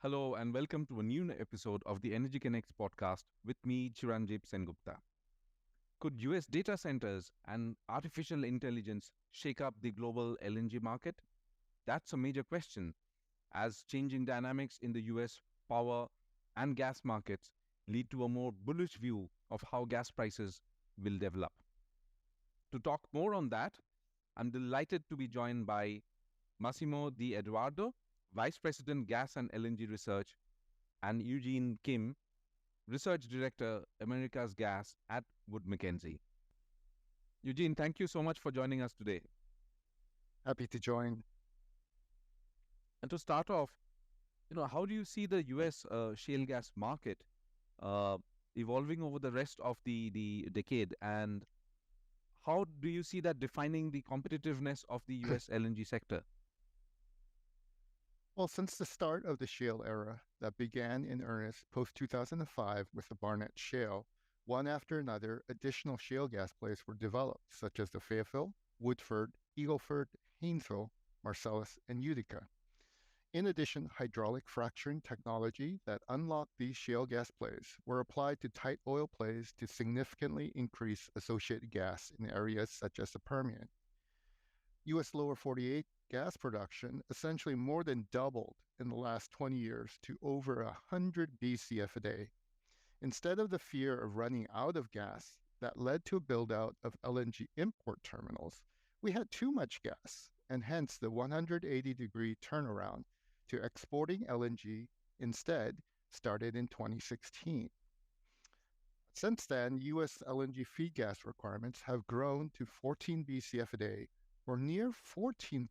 Hello and welcome to a new episode of the Energy Connects podcast with me, Chiranjib Sengupta. Could US data centers and artificial intelligence shake up the global LNG market? That's a major question, as changing dynamics in the US power and gas markets lead to a more bullish view of how gas prices will develop. To talk more on that, I'm delighted to be joined by Massimo Di Odoardo, Vice President Gas and LNG Research, and Eugene Kim, Research Director, America's Gas at Wood Mackenzie. Eugene, thank you so much for joining us today. Happy to join. And to start off, how do you see the US shale gas market evolving over the rest of the decade, and how do you see that defining the competitiveness of the US LNG sector? Well, since the start of the shale era that began in earnest post-2005 with the Barnett Shale, one after another, additional shale gas plays were developed, such as the Fayetteville, Woodford, Eagleford, Haynesville, Marcellus, and Utica. In addition, hydraulic fracturing technology that unlocked these shale gas plays were applied to tight oil plays to significantly increase associated gas in areas such as the Permian. U.S. lower 48 gas production essentially more than doubled in the last 20 years to over 100 BCF a day. Instead of the fear of running out of gas that led to a build-out of LNG import terminals, we had too much gas, and hence the 180-degree turnaround to exporting LNG instead started in 2016. Since then, U.S. LNG feed gas requirements have grown to 14 BCF a day, or near 14%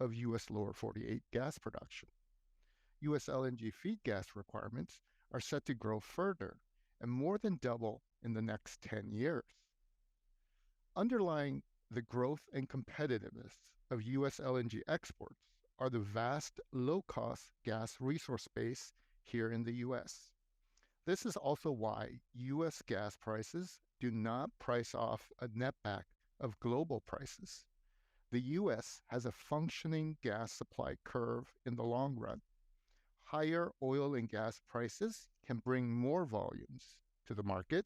of U.S. lower 48 gas production. U.S. LNG feed gas requirements are set to grow further and more than double in the next 10 years. Underlying the growth and competitiveness of U.S. LNG exports are the vast low-cost gas resource base here in the U.S. This is also why U.S. gas prices do not price off a netback of global prices. The U.S. has a functioning gas supply curve in the long run. Higher oil and gas prices can bring more volumes to the market,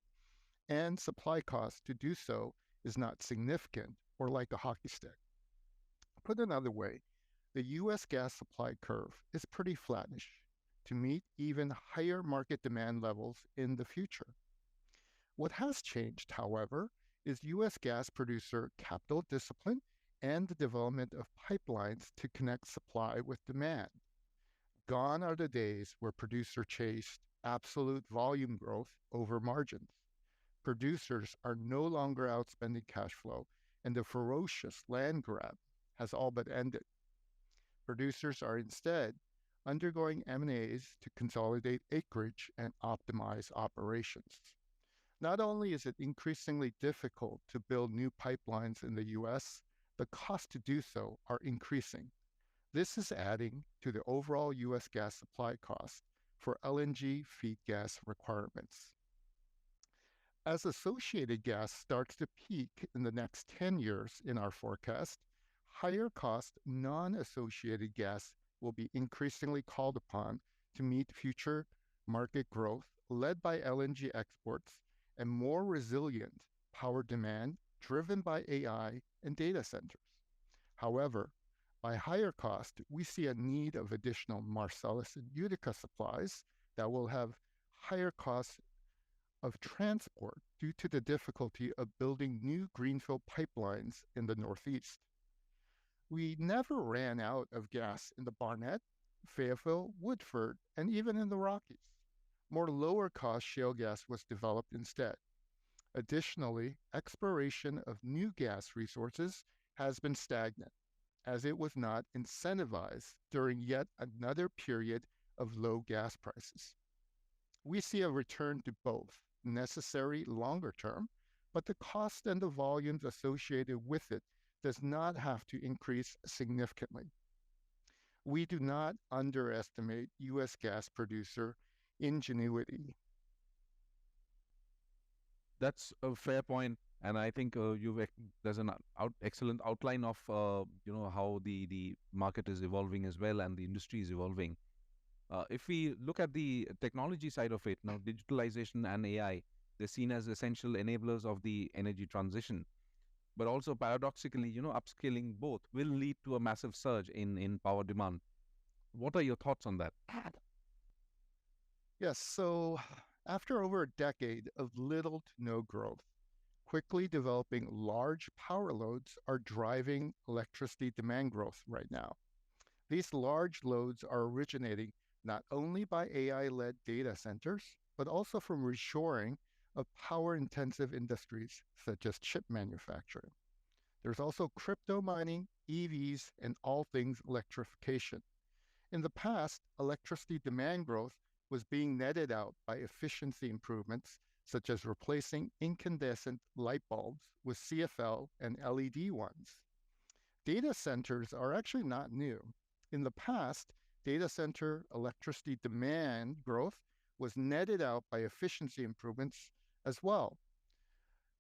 and supply cost to do so is not significant or like a hockey stick. Put another way, the U.S. gas supply curve is pretty flattish to meet even higher market demand levels in the future. What has changed, however, is U.S. gas producer capital discipline and the development of pipelines to connect supply with demand. Gone are the days where producers chased absolute volume growth over margins. Producers are no longer outspending cash flow, and the ferocious land grab has all but ended. Producers are instead undergoing M&As to consolidate acreage and optimize operations. Not only is it increasingly difficult to build new pipelines in the U.S., the costs to do so are increasing. This is adding to the overall U.S. gas supply cost for LNG feed gas requirements. As associated gas starts to peak in the next 10 years in our forecast, higher cost non-associated gas will be increasingly called upon to meet future market growth led by LNG exports and more resilient power demand driven by AI and data centers. However, by higher cost, we see a need of additional Marcellus and Utica supplies that will have higher costs of transport due to the difficulty of building new greenfield pipelines in the Northeast. We never ran out of gas in the Barnett, Fayetteville, Woodford, and even in the Rockies. More lower-cost shale gas was developed instead. Additionally, exploration of new gas resources has been stagnant, as it was not incentivized during yet another period of low gas prices. We see a return to both necessary longer term, but the cost and the volumes associated with it does not have to increase significantly. We do not underestimate U.S. gas producer ingenuity. That's a fair point, and I think there's an excellent outline of how the market is evolving as well and the industry is evolving. If we look at the technology side of it, now digitalization and AI, they're seen as essential enablers of the energy transition. But also paradoxically, upscaling both will lead to a massive surge in power demand. What are your thoughts on that? Yes, so after over a decade of little to no growth, quickly developing large power loads are driving electricity demand growth right now. These large loads are originating not only by AI led data centers, but also from reshoring of power intensive industries such as chip manufacturing. There's also crypto mining, EVs, and all things electrification. In the past, electricity demand growth was being netted out by efficiency improvements, such as replacing incandescent light bulbs with CFL and LED ones. Data centers are actually not new. In the past, data center electricity demand growth was netted out by efficiency improvements as well.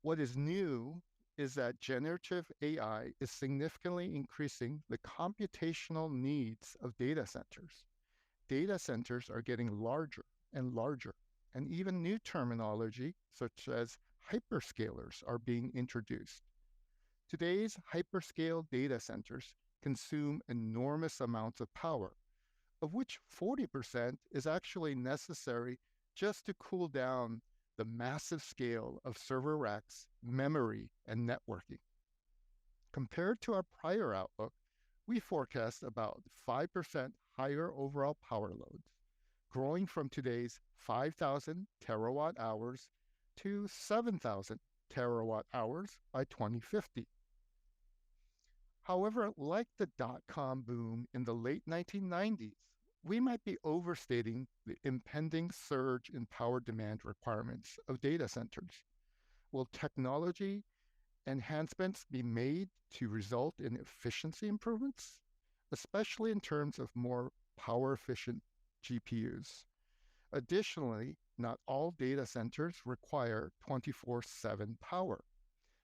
What is new is that generative AI is significantly increasing the computational needs of data centers. Data centers are getting larger and larger, and even new terminology such as hyperscalers are being introduced. Today's hyperscale data centers consume enormous amounts of power, of which 40% is actually necessary just to cool down the massive scale of server racks, memory, and networking. Compared to our prior outlook, we forecast about 5% higher overall power loads, growing from today's 5,000 terawatt hours to 7,000 terawatt hours by 2050. However, like the dot-com boom in the late 1990s, we might be overstating the impending surge in power demand requirements of data centers. Will technology enhancements be made to result in efficiency improvements, especially in terms of more power efficient GPUs? Additionally, not all data centers require 24/7 power.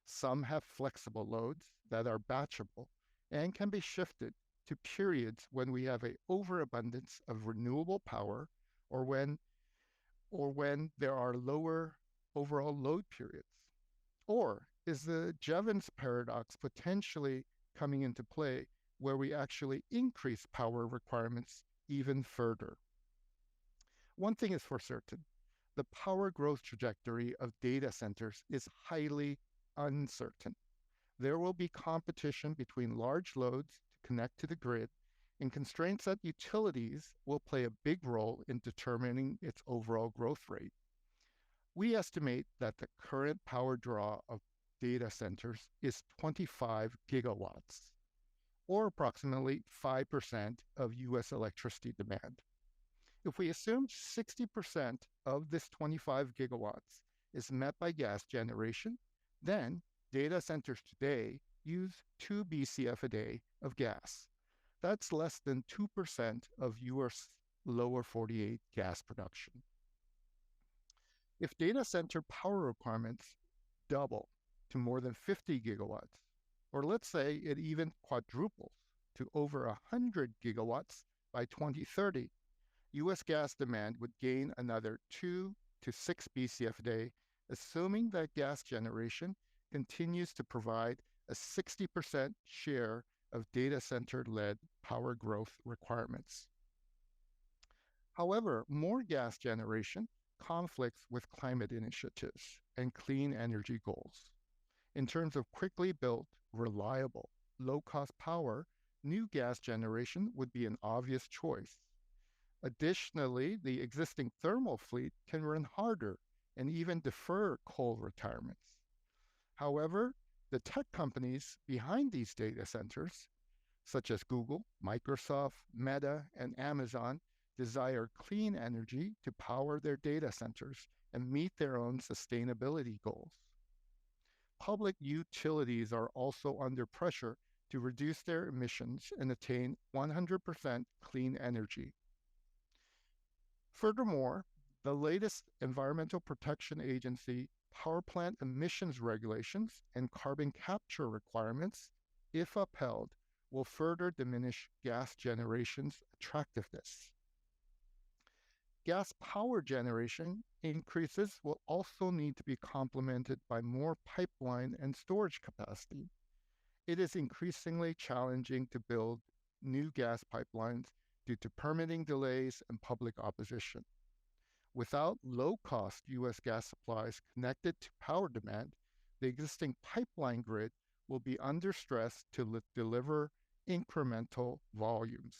Some have flexible loads that are batchable and can be shifted to periods when we have an overabundance of renewable power or when there are lower overall load periods. Or is the Jevons paradox potentially coming into play where we actually increase power requirements even further? One thing is for certain, the power growth trajectory of data centers is highly uncertain. There will be competition between large loads to connect to the grid, and constraints that utilities will play a big role in determining its overall growth rate. We estimate that the current power draw of data centers is 25 gigawatts, or approximately 5% of US electricity demand. If we assume 60% of this 25 gigawatts is met by gas generation, then data centers today use 2 BCF a day of gas. That's less than 2% of US lower 48 gas production. If data center power requirements double to more than 50 gigawatts, or let's say it even quadruples to over 100 gigawatts by 2030, US gas demand would gain another 2 to 6 BCF a day, assuming that gas generation continues to provide a 60% share of data center-led power growth requirements. However, more gas generation conflicts with climate initiatives and clean energy goals. In terms of quickly built, reliable, low-cost power, new gas generation would be an obvious choice. Additionally, the existing thermal fleet can run harder and even defer coal retirements. However, the tech companies behind these data centers, such as Google, Microsoft, Meta, and Amazon, desire clean energy to power their data centers and meet their own sustainability goals. Public utilities are also under pressure to reduce their emissions and attain 100% clean energy. Furthermore, the latest Environmental Protection Agency power plant emissions regulations and carbon capture requirements, if upheld, will further diminish gas generation's attractiveness. gas power generation increases will also need to be complemented by more pipeline and storage capacity. It is increasingly challenging to build new gas pipelines due to permitting delays and public opposition. Without low-cost U.S. gas supplies connected to power demand, the existing pipeline grid will be under stress to deliver incremental volumes.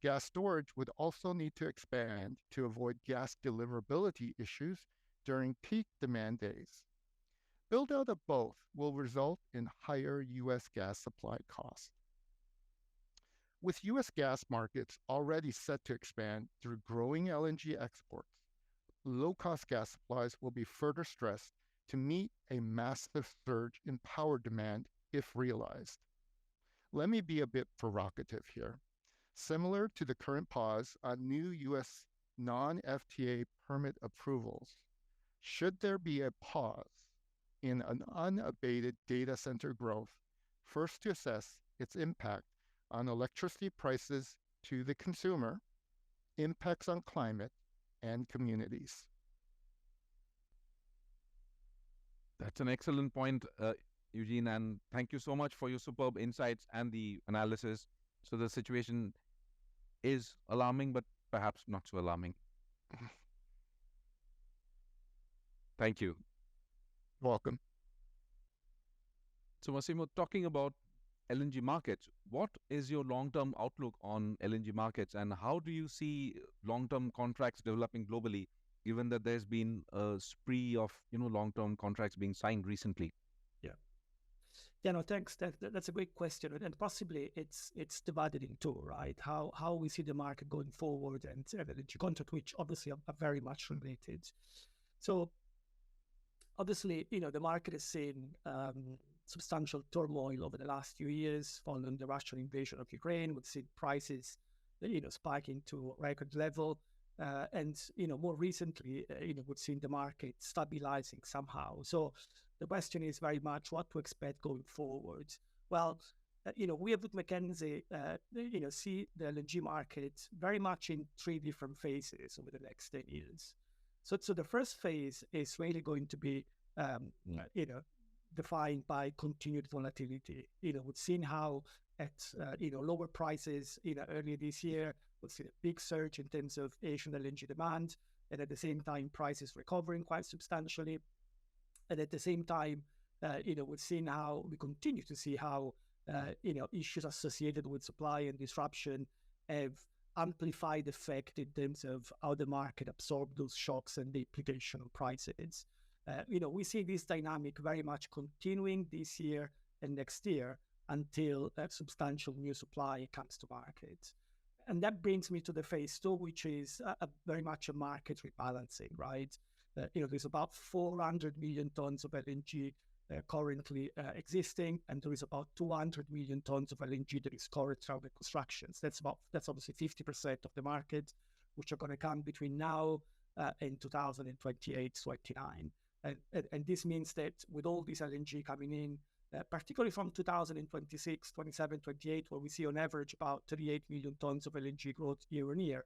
Gas storage would also need to expand to avoid gas deliverability issues during peak demand days. Build out of both will result in higher U.S. gas supply costs. With U.S. gas markets already set to expand through growing LNG exports, low-cost gas supplies will be further stressed to meet a massive surge in power demand if realized. Let me be a bit provocative here. Similar to the current pause on new U.S. non-FTA permit approvals, should there be a pause in an unabated data center growth, first to assess its impact on electricity prices to the consumer, impacts on climate, and communities. That's an excellent point, Eugene, and thank you so much for your superb insights and the analysis. So the situation is alarming, but perhaps not so alarming. Thank you. Welcome. So, Massimo, talking about LNG markets, what is your long-term outlook on LNG markets, and how do you see long-term contracts developing globally, given that there's been a spree of long-term contracts being signed recently? Yeah, no, thanks. That's a great question, and possibly it's divided in two, right? How we see the market going forward, and LNG contract, which obviously are very much related. So obviously, the market has seen substantial turmoil over the last few years following the Russian invasion of Ukraine. We've seen prices, spiking to record level, and more recently, we've seen the market stabilizing somehow. So the question is very much what to expect going forward. Well, we at Wood Mackenzie, see the LNG market very much in three different phases over the next 10 years. So the first phase is really going to be, defined by continued volatility. We've seen how at, lower prices, earlier this year, we've seen a big surge in terms of Asian LNG demand, and at the same time, prices recovering quite substantially. And at the same time, we've seen how we continue to see how, issues associated with supply and disruption have amplified effect in terms of how the market absorbed those shocks and the implication on prices. We see this dynamic very much continuing this year and next year until substantial new supply comes to market. And that brings me to the phase two, which is very much a market rebalancing, right? There's about 400 million tons of LNG currently existing, and there is about 200 million tons of LNG that is currently under construction. That's obviously 50% of the market, which are going to come between now and 2028, 29. And this means that with all this LNG coming in, particularly from 2026, 27, 28, where we see on average about 38 million tons of LNG growth year on year,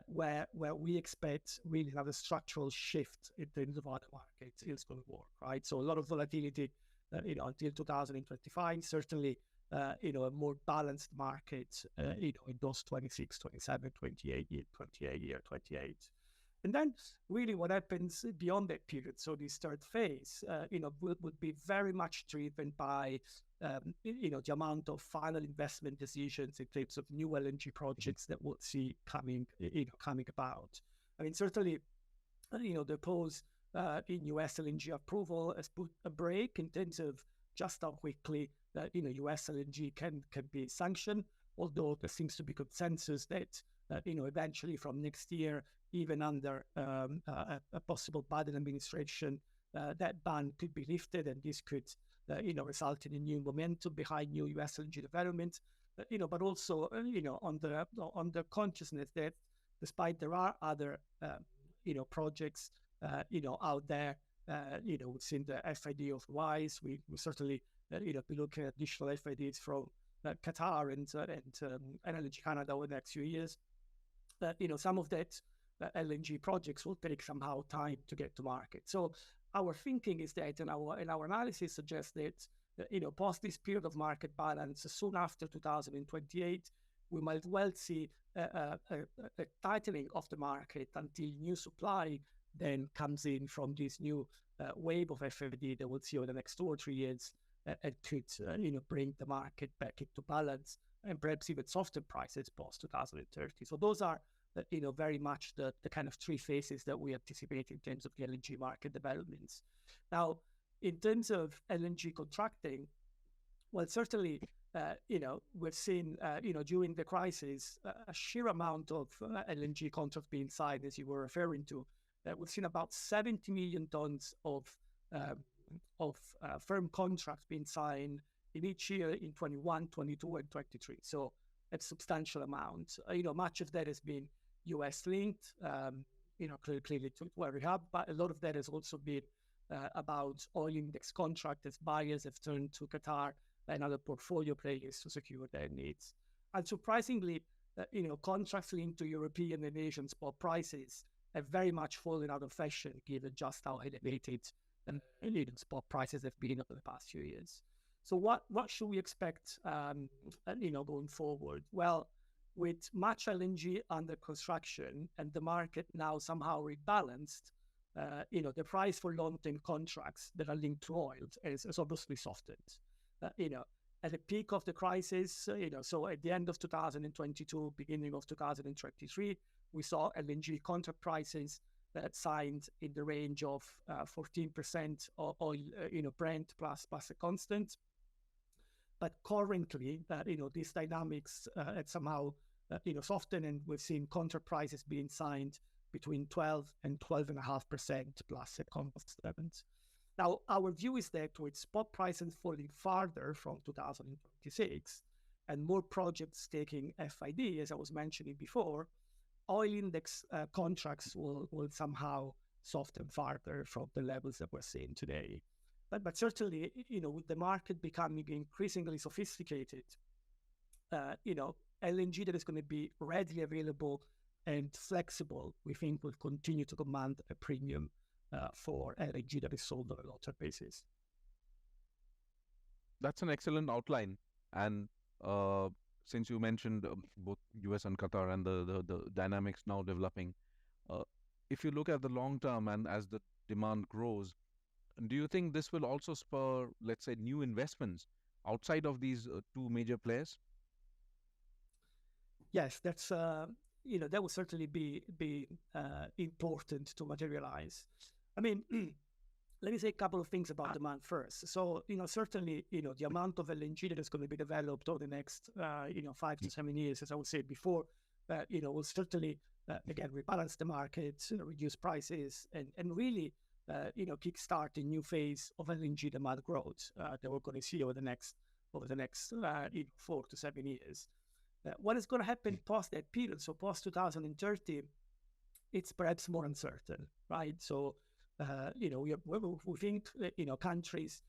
where we expect really another structural shift in terms of how the market is going to work, right? So a lot of volatility, until 2025, certainly, a more balanced market, in those 26, 27, 28, 28. And then really what happens beyond that period, so this third phase, would be very much driven by, the amount of final investment decisions in terms of new LNG projects that we'll see coming about. I mean, certainly, the pause in US LNG approval has put a break in terms of just how quickly, US LNG can be sanctioned, although there seems to be consensus that, eventually from next year, even under a possible Biden administration, that ban could be lifted, and this could, result in a new momentum behind new US LNG development. But also, on the consciousness that despite there are other, projects, out there, we've seen the FID of WISE. We certainly, be looking at additional FIDs from Qatar and LNG Canada over the next few years. Some of that LNG projects will take somehow time to get to market. So our thinking is that, and our analysis suggests that, post this period of market balance, soon after 2028, we might well see a tightening of the market until new supply then comes in from this new wave of FID that we'll see over the next 2 or 3 years, and could bring the market back into balance and perhaps even soften prices post 2030. So those are very much the kind of 3 phases that we anticipate in terms of the LNG market developments. Now, in terms of LNG contracting, well, certainly, we've seen, during the crisis, a sheer amount of LNG contracts being signed, as you were referring to. We've seen about 70 million tons of firm contracts being signed in each year in 21, 22, and 23. So a substantial amount. Much of that has been US linked, clearly to where we have, but a lot of that has also been about oil index contract as buyers have turned to Qatar and other portfolio players to secure their needs. And surprisingly, contracts linked to European and Asian spot prices have very much fallen out of fashion, given just how elevated spot prices have been over the past few years. So what should we expect, going forward? Well, with much LNG under construction and the market now somehow rebalanced, the price for long-term contracts that are linked to oil is obviously softened. At the peak of the crisis, so at the end of 2022, beginning of 2023, we saw LNG contract prices that signed in the range of 14% oil, Brent plus a constant. But currently, these dynamics had somehow, softened, and we've seen contract prices being signed between 12 and 12.5% plus a constant. Now, our view is that with spot prices falling farther from 2026 and more projects taking FID, as I was mentioning before, oil index contracts will somehow soften farther from the levels that we're seeing today. But certainly, with the market becoming increasingly sophisticated, LNG that is going to be readily available and flexible, we think will continue to command a premium for LNG that is sold on a long-term basis. That's an excellent outline. And since you mentioned both US and Qatar and the dynamics now developing, if you look at the long term and as the demand grows, do you think this will also spur, let's say, new investments outside of these 2 major players? Yes, that's that will certainly be important to materialize. I mean, let me say a couple of things about demand first. So, certainly, the amount of LNG that is going to be developed over the next, 5 to 7 years, as I was saying before, will certainly, again, rebalance the market, reduce prices, and really, kickstart a new phase of LNG demand growth that we're going to see over the next 4 to 7 years. What is going to happen post that period, so post 2030, it's perhaps more uncertain, right? So, we think, countries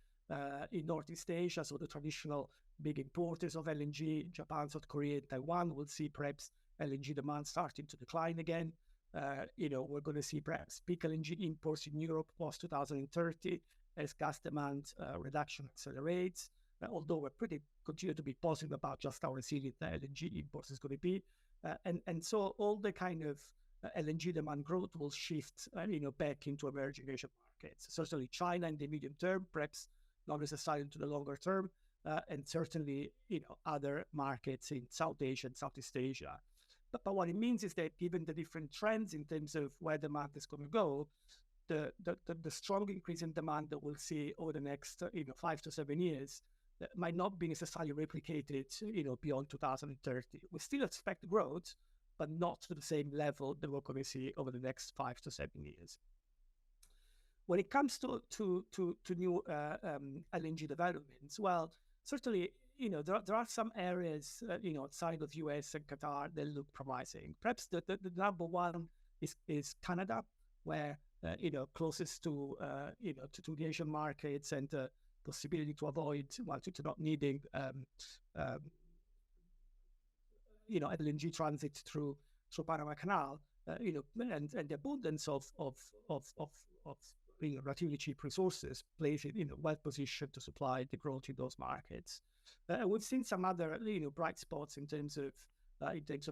in Northeast Asia, so the traditional big importers of LNG, Japan, South Korea, Taiwan, will see perhaps LNG demand starting to decline again. We're going to see perhaps peak LNG imports in Europe post 2030 as gas demand reduction accelerates. Although we're continue to be positive about just how resilient the LNG imports is going to be. And so all the kind of LNG demand growth will shift, back into emerging Asian markets. Certainly China in the medium term, perhaps not necessarily into the longer term, and certainly, other markets in South Asia and Southeast Asia. But what it means is that given the different trends in terms of where demand is going to go, the strong increase in demand that we'll see over the next 5 to 7 years might not be necessarily replicated beyond 2030. We still expect growth, but not to the same level that we're going to see over the next 5 to 7 years. When it comes to new LNG developments, well, certainly there are some areas outside of US and Qatar that look promising. Perhaps the number one is Canada, where closest to the Asian markets and the possibility to avoid to not needing LNG transit through Panama Canal. and the abundance of relatively cheap resources place it well positioned to supply the growth in those markets. We've seen some other bright spots in terms of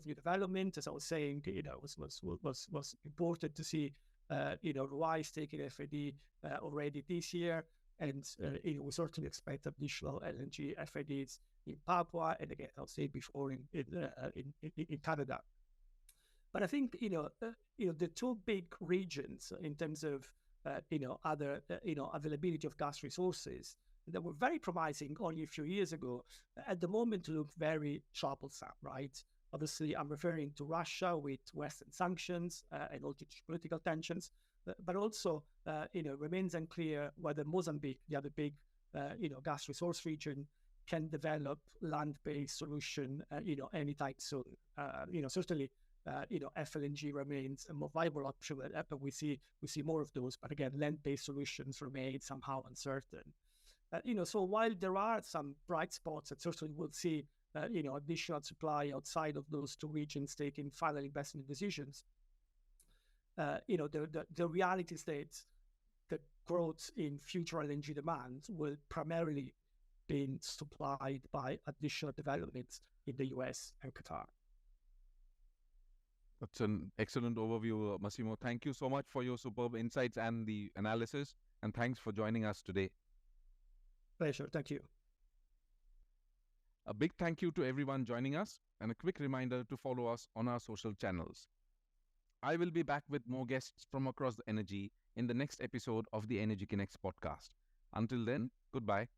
new development. As I was saying, was important to see Ruwais taking FID already this year, and we certainly expect additional LNG FIDs in Papua, and again, I'll say before in Canada. But I think the two big regions in terms of other availability of gas resources that were very promising only a few years ago, at the moment look very troublesome, right? Obviously, I'm referring to Russia with Western sanctions and all the political tensions, but also remains unclear whether Mozambique, the other big gas resource region, can develop land-based solution anytime soon. Certainly. FLNG remains a more viable option, but we see more of those. But again, land-based solutions remain somehow uncertain. So while there are some bright spots, and certainly we'll see additional supply outside of those two regions taking final investment decisions. The reality is that the growth in future LNG demand will primarily be supplied by additional developments in the US and Qatar. That's an excellent overview, Massimo. Thank you so much for your superb insights and the analysis, and thanks for joining us today. Pleasure. Thank you. A big thank you to everyone joining us, and a quick reminder to follow us on our social channels. I will be back with more guests from across the energy in the next episode of the Energy Connects podcast. Until then, goodbye.